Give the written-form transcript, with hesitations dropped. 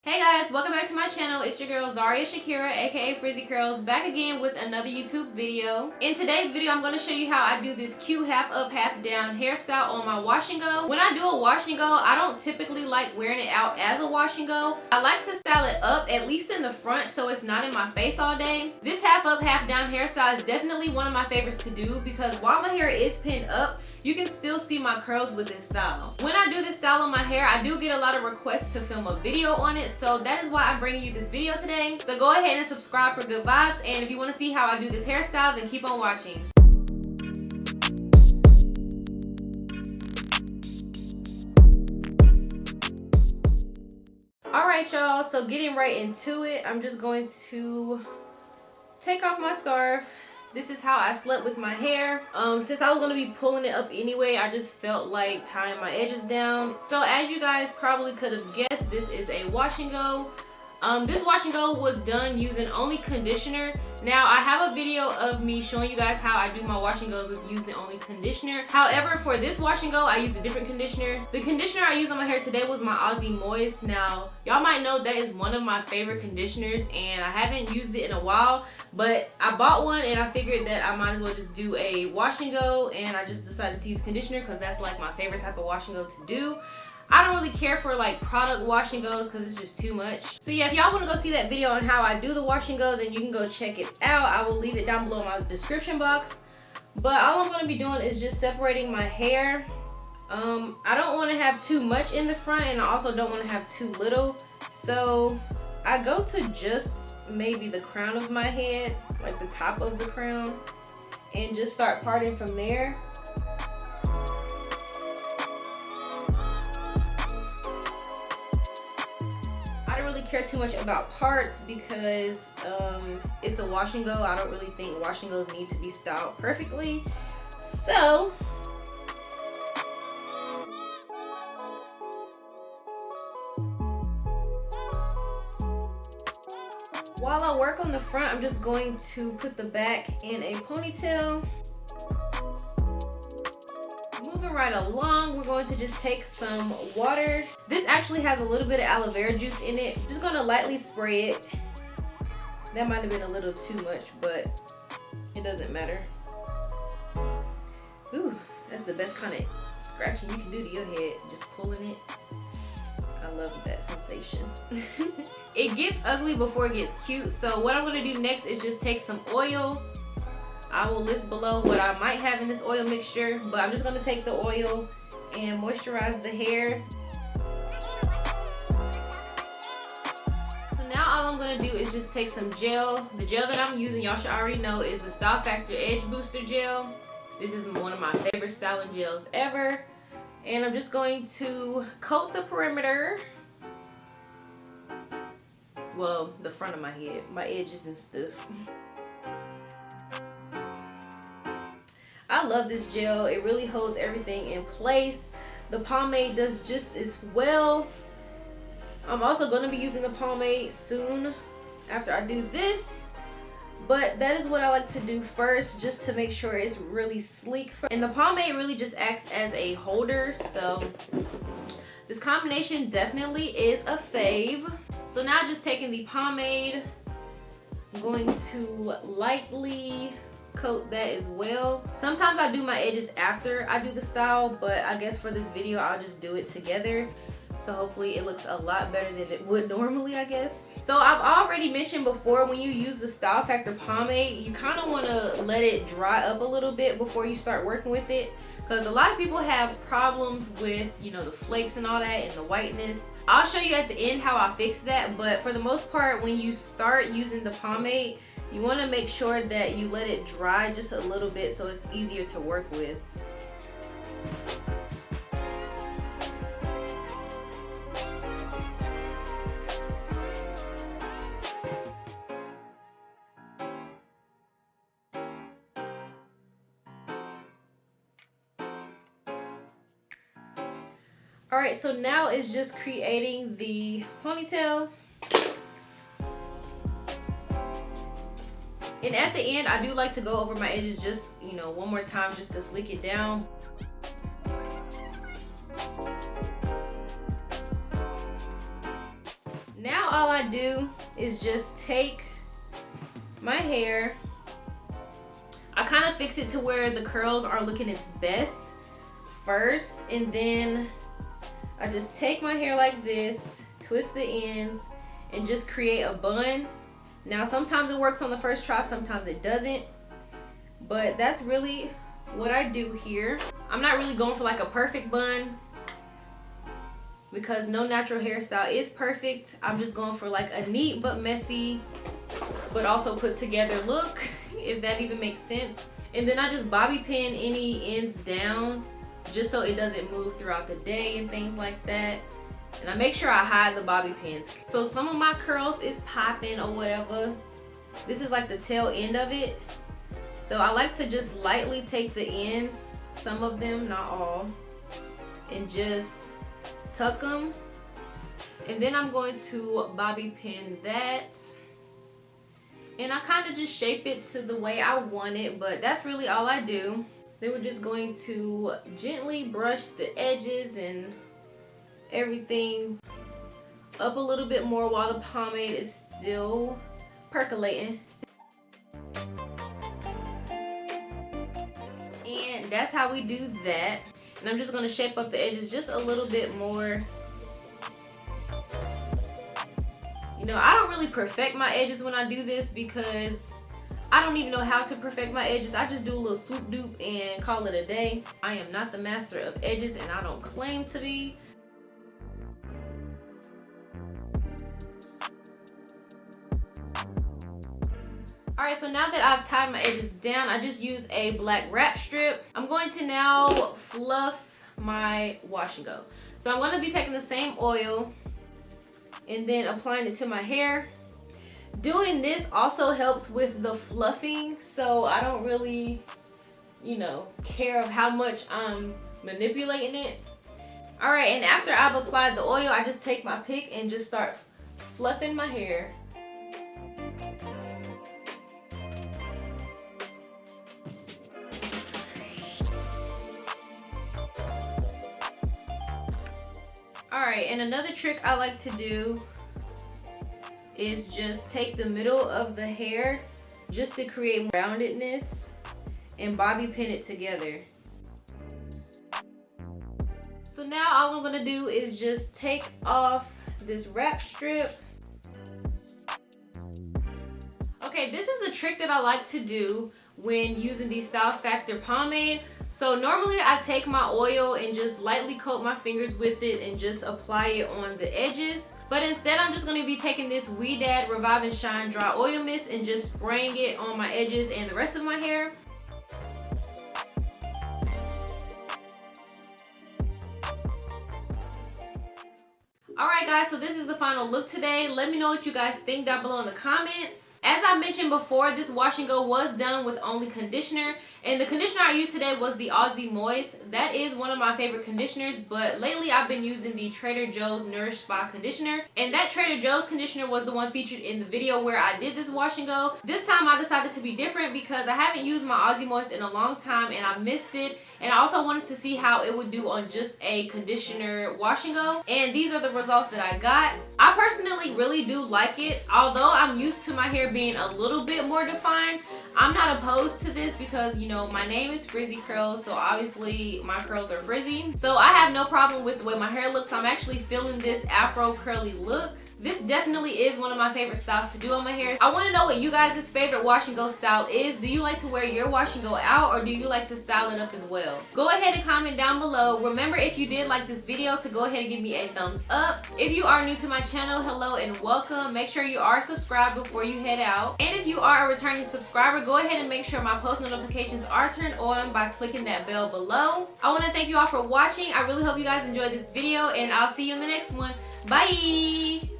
Hey guys, welcome back to my channel. It's your girl Zaria Shakira, aka Frizzy Curls, back again with another YouTube video. In today's video, I'm going to show you how I do this cute half up, half down hairstyle on my wash and go. When I do a wash and go, I don't typically like wearing it out as a wash and go. I like to style it up, at least in the front, so it's not in my face all day. This half up, half down hairstyle is definitely one of my favorites to do because while my hair is pinned up, you can still see my curls with this style. When I do this style on my hair, I do get a lot of requests to film a video on it, so that is why I'm bringing you this video today. So go ahead and subscribe for good vibes, and if you want to see how I do this hairstyle, then keep on watching. Alright y'all, so getting right into it, I'm just going to take off my scarf. This is how I slept with my hair. Since I was going to be pulling it up anyway, I just felt like tying my edges down. So as you guys probably could have guessed, this is a wash and go. This wash and go was done using only conditioner. Now I have a video of me showing you guys how I do my wash and goes with using only conditioner. However, for this wash and go, I used a different conditioner. The conditioner I used on my hair today was my Aussie Moist. Now y'all might know that is one of my favorite conditioners, and I haven't used it in a while, but I bought one and I figured that I might as well just do a wash and go, and I just decided to use conditioner because that's like my favorite type of wash and go to do. I don't really care for like product wash and goes because it's just too much. So yeah, if y'all want to go see that video on how I do the wash and go, then you can go check it out. I will leave it down below in my description box. But all I'm going to be doing is just separating my hair. I don't want to have too much in the front, and I also don't want to have too little. So I go to just maybe the crown of my head, like the top of the crown, and just start parting from there. Care too much about parts because it's a wash and go. I don't really think wash and goes need to be styled perfectly. So while I work on the front, I'm just going to put the back in a ponytail. Moving right along, we're going to just take some water. This actually has a little bit of aloe vera juice in it. Just going to lightly spray it. That might have been a little too much, but it doesn't matter. Ooh, that's the best kind of scratching you can do to your head, just pulling it. I love that sensation. It gets ugly before it gets cute, so what I'm going to do next is just take some oil. I will list below what I might have in this oil mixture, but I'm just going to take the oil and moisturize the hair. So now all I'm going to do is just take some gel. The gel that I'm using, y'all should already know, is the Style Factor Edge Booster Gel. This is one of my favorite styling gels ever. And I'm just going to coat the perimeter. Well, the front of my head. My edges and stuff. I love this gel. It really holds everything in place. The pomade does just as well. I'm also going to be using the pomade soon after I do this. But that is what I like to do first, just to make sure it's really sleek. And the pomade really just acts as a holder. So this combination definitely is a fave. So now just taking the pomade, I'm going to lightly coat that as well. Sometimes I do my edges after I do the style, but I guess for this video I'll just do it together, so hopefully it looks a lot better than it would normally, I guess. So I've already mentioned before, when you use the Style Factor pomade, you kind of want to let it dry up a little bit before you start working with it, because a lot of people have problems with, you know, the flakes and all that and the whiteness. I'll show you at the end how I fix that, but for the most part, when you start using the pomade, you want to make sure that you let it dry just a little bit so it's easier to work with. Alright, so now it's just creating the ponytail. And at the end, I do like to go over my edges just, you know, one more time just to slick it down. Now all I do is just take my hair, I kind of fix it to where the curls are looking its best first, and then I just take my hair like this, twist the ends, and just create a bun. Now sometimes it works on the first try, sometimes it doesn't, but that's really what I do here. I'm not really going for like a perfect bun because no natural hairstyle is perfect. I'm just going for like a neat but messy but also put together look, if that even makes sense. And then I just bobby pin any ends down just so it doesn't move throughout the day and things like that. And I make sure I hide the bobby pins. So some of my curls is popping or whatever. This is like the tail end of it. So I like to just lightly take the ends, some of them, not all, and just tuck them. And then I'm going to bobby pin that. And I kind of just shape it to the way I want it, but that's really all I do. Then we're just going to gently brush the edges and everything up a little bit more while the pomade is still percolating. And that's how we do that. And I'm just going to shape up the edges just a little bit more. You know, I don't really perfect my edges when I do this because I don't even know how to perfect my edges. I just do a little swoop doop and call it a day. I am not the master of edges and I don't claim to be. Alright, so now that I've tied my edges down, I just use a black wrap strip. I'm going to now fluff my wash and go. So I'm going to be taking the same oil and then applying it to my hair. Doing this also helps with the fluffing, so I don't really, you know, care of how much I'm manipulating it. Alright, and after I've applied the oil, I just take my pick and just start fluffing my hair. Alright, and another trick I like to do is just take the middle of the hair just to create roundedness and bobby pin it together. So now all I'm gonna do is just take off this wrap strip. Okay, this is a trick that I like to do when using the Style Factor pomade. So normally I take my oil and just lightly coat my fingers with it and just apply it on the edges. But instead I'm just going to be taking this Ouidad Revive and Shine Dry Oil Mist and just spraying it on my edges and the rest of my hair. Alright guys, so this is the final look today. Let me know what you guys think down below in the comments. As I mentioned before, this wash and go was done with only conditioner, and the conditioner I used today was the Aussie Moist. That is one of my favorite conditioners, but lately I've been using the Trader Joe's Nourish Spa conditioner, and that Trader Joe's conditioner was the one featured in the video where I did this wash and go. This time I decided to be different because I haven't used my Aussie Moist in a long time and I missed it, and I also wanted to see how it would do on just a conditioner wash and go, and these are the results that I got. I personally really do like it. Although I'm used to my hair being a little bit more defined, I'm not opposed to this because, you know, my name is Frizzy Curls, so obviously my curls are frizzy. So I have no problem with the way my hair looks. I'm actually feeling this afro curly look. This definitely is one of my favorite styles to do on my hair. I want to know what you guys' favorite wash and go style is. Do you like to wear your wash and go out, or do you like to style it up as well? Go ahead and comment down below. Remember, if you did like this video, to go ahead and give me a thumbs up. If you are new to my channel, hello and welcome. Make sure you are subscribed before you head out. And if you are a returning subscriber, go ahead and make sure my post notifications are turned on by clicking that bell below. I want to thank you all for watching. I really hope you guys enjoyed this video, and I'll see you in the next one. Bye!